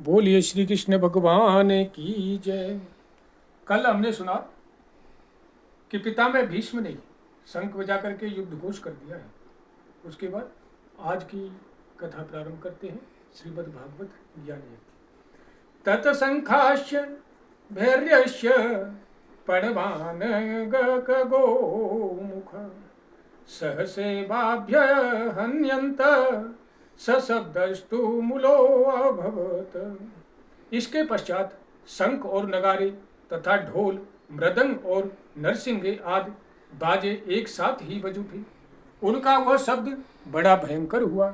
बोलिए श्री कृष्ण भगवान की जय। कल हमने सुना कि पितामह भीष्म ने शंख बजा करके युद्ध घोष कर दिया है। उसके बाद आज की कथा प्रारंभ करते हैं। श्रीमद् भागवत ज्ञान तत्संखाश्च भैर्यश्च पणवान गोमुख सहसेवाभ्य हन्यंत सशब्दस्तु मूलो अभवत। इसके पश्चात शंख और नगारे तथा ढोल मृदंग और नरसिंगे आदि बाजे एक साथ ही बज उठे। उनका वह शब्द बड़ा भयंकर हुआ।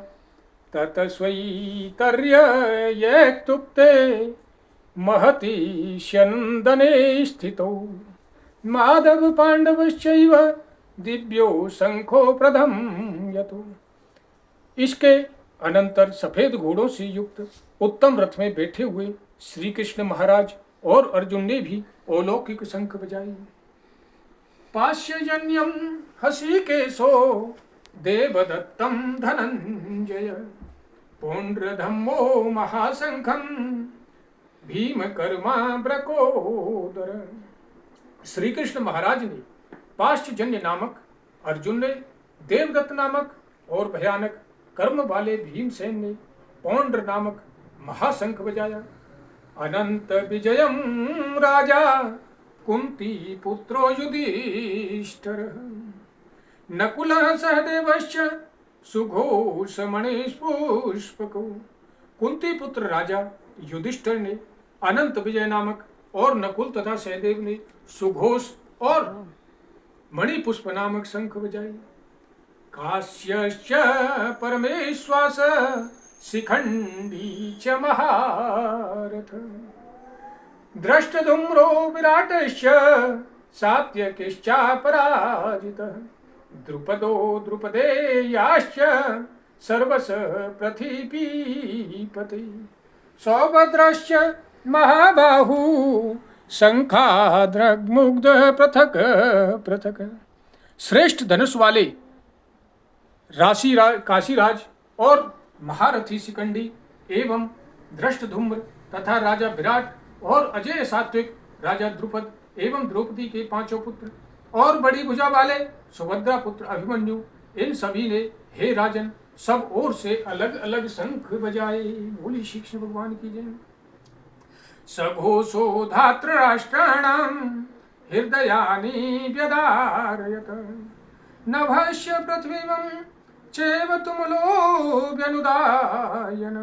ततस्वैतर्ययेक्तुक्ते महति स्यन्दने स्थितो माधव पांडवश्चैव दिव्यो शंखो प्रधम्यतो। इसके अनंतर सफेद घोड़ों से युक्त उत्तम रथ में बैठे हुए श्री कृष्ण महाराज और अर्जुन ने भी अलौकिक शंख बजाई। पाश्यजन्यम हसीकेशो देवदत्तम धनंजय पौंड्रधम्मो महाशंखम भीमकर्मा ब्रकोदर। श्री कृष्ण महाराज ने पाश्यजन्य नामक, अर्जुन ने देवदत्त नामक और भयानक कर्म वाले भीमसेन ने पौंड्र नामक महाशंख बजाया। अनंत विजयम राजा कुंती पुत्रो युधिष्ठिर नकुलः सहदेवश्च सुघोषमणि पुष्पको। कुंती पुत्र राजा युधिष्ठिर ने अनंत विजय नामक और नकुल तथा सहदेव ने सुघोष और मणिपुष्प नामक शंख बजाई। काश्यश्च परमेश्वास शिखंडी च महारथ दृष्टधूम्रो विराटश्च सात्यकिश्चापराजितः द्रुपदो द्रुपदेयाश्च सर्वस पृथिवीपते सौभद्रश्च महाबाहु शंखाद्रग्मुग्ध पृथक पृथक। श्रेष्ठ धनुष वाले काशीराज और महारथी शिखंडी एवं दृष्टधूम्र तथा राजा विराट और अजय सात्विक राजा द्रुपद एवं द्रौपदी के पांचों पुत्र और बड़ी भुजा वाले सुभद्रा पुत्र अभिमन्यु, इन सभी ने हे राजन सब ओर से अलग अलग शंख बजाए। बोली श्री कृष्ण भगवान की जय। सघोषो धातराष्ट्राणां हृदयानि व्यदारयत नभस्य पृथ्वीं चैव तुमुलो व्यनुदायन।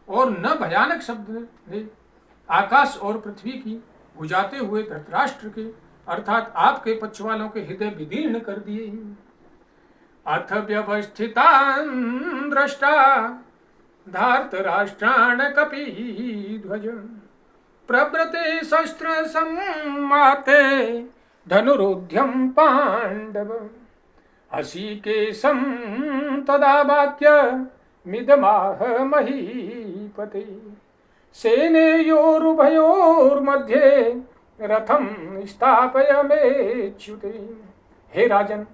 और न भयानक शब्द ने आकाश और पृथ्वी की बुझाते हुए धृतराष्ट्र के अर्थात आपके पक्ष वालों के हृदय विदीर्ण कर दिए। अथ व्यवस्थितान् दृष्टा धार्तराष्ट्रान् कपिध्वज प्रव्रते शस्त्र सम्माते धनुरुध्यं पांडव हसीकेशं तदा वाक्य मिदमाह महीपते सेनेयोरुभयोर्मध्ये रथम स्थापयमेच्युते। हे राजन,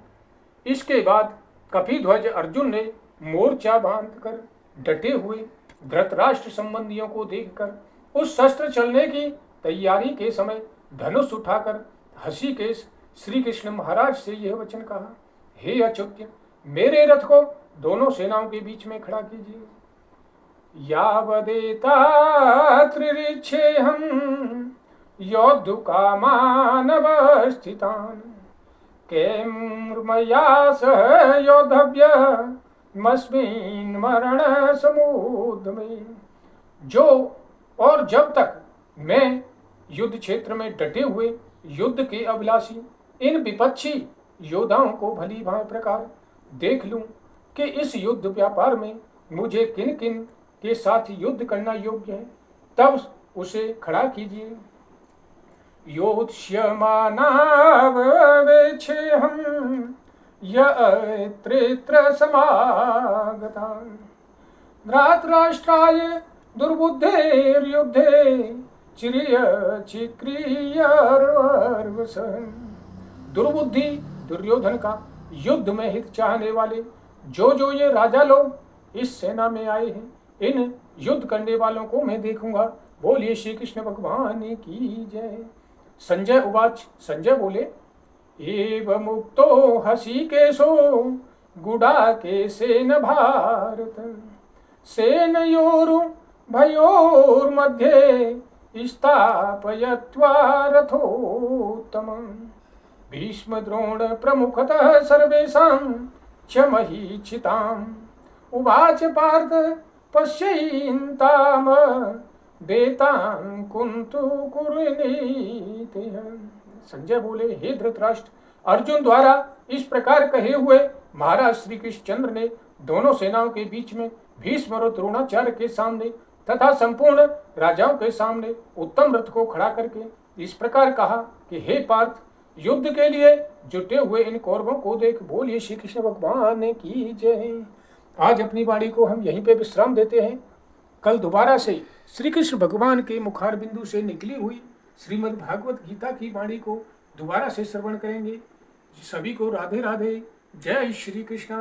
इसके बाद कपिध्वज अर्जुन ने मोर्चा बांधकर डटे हुए धृतराष्ट्र संबंधियों को देखकर उस शस्त्र चलने की तैयारी के समय धनुष उठाकर हसीकेश श्री कृष्ण महाराज से यह वचन कहा, हे अच्युत, मेरे रथ को दोनों सेनाओं के बीच में खड़ा कीजिए। यावदेता त्रिरिच्छेहं योद्धुकामानवस्थितान् केमया सह योद्धव्यमस्मिन् मरण समुद्र में। जो और जब तक मैं युद्ध क्षेत्र में डटे हुए युद्ध के अभिलाषी इन विपक्षी योद्धाओं को भली भांति प्रकार देख लूं कि इस युद्ध व्यापार में मुझे किन किन के साथ युद्ध करना योग्य है, तब उसे खड़ा कीजिए। योत्स्यमानावेक्षेहं यत्र समागतान् धृतराष्ट्राय दुर्बुद्धेर्युद्धे चिक्रियर्वस। दुर्बुद्धि दुर्योधन का युद्ध में हित चाहने वाले जो ये राजा लोग इस सेना में आए हैं, इन युद्ध करने वालों को मैं देखूंगा। बोलिए श्री कृष्ण भगवान की जय। संजय उवाच, संजय बोले, एव मुक्तो हसिकेशो गुडाकेशेन भारत, सेनयोरुभयोर्मध्ये स्थापयित्वा रथोत्तमम्। भीष्म द्रोण प्रमुखतः सर्वेषां च महीक्षिताम्। उवाच पार्थ पश्यन्ताम बेतां कुंतु कुरुनीतिः। संजय बोले, हे धृतराष्ट्र, अर्जुन द्वारा इस प्रकार कहे हुए महाराज श्री कृष्णचंद्र ने दोनों सेनाओं के बीच में भीष्म और द्रोणाचार्य के सामने तथा संपूर्ण राजाओं के सामने उत्तम रथ को खड़ा करके इस प्रकार कहा कि हे पार्थ, युद्ध के लिए जुटे हुए इन कौरवों को देख। बोलिए श्री कृष्ण भगवान की जय। आज अपनी वाणी को हम यहीं पे विश्राम देते हैं। कल दोबारा से श्री कृष्ण भगवान के मुखार बिंदु से निकली हुई श्रीमद् भागवत गीता की वाणी को दोबारा से श्रवण करेंगे। सभी को राधे राधे, जय श्री कृष्ण।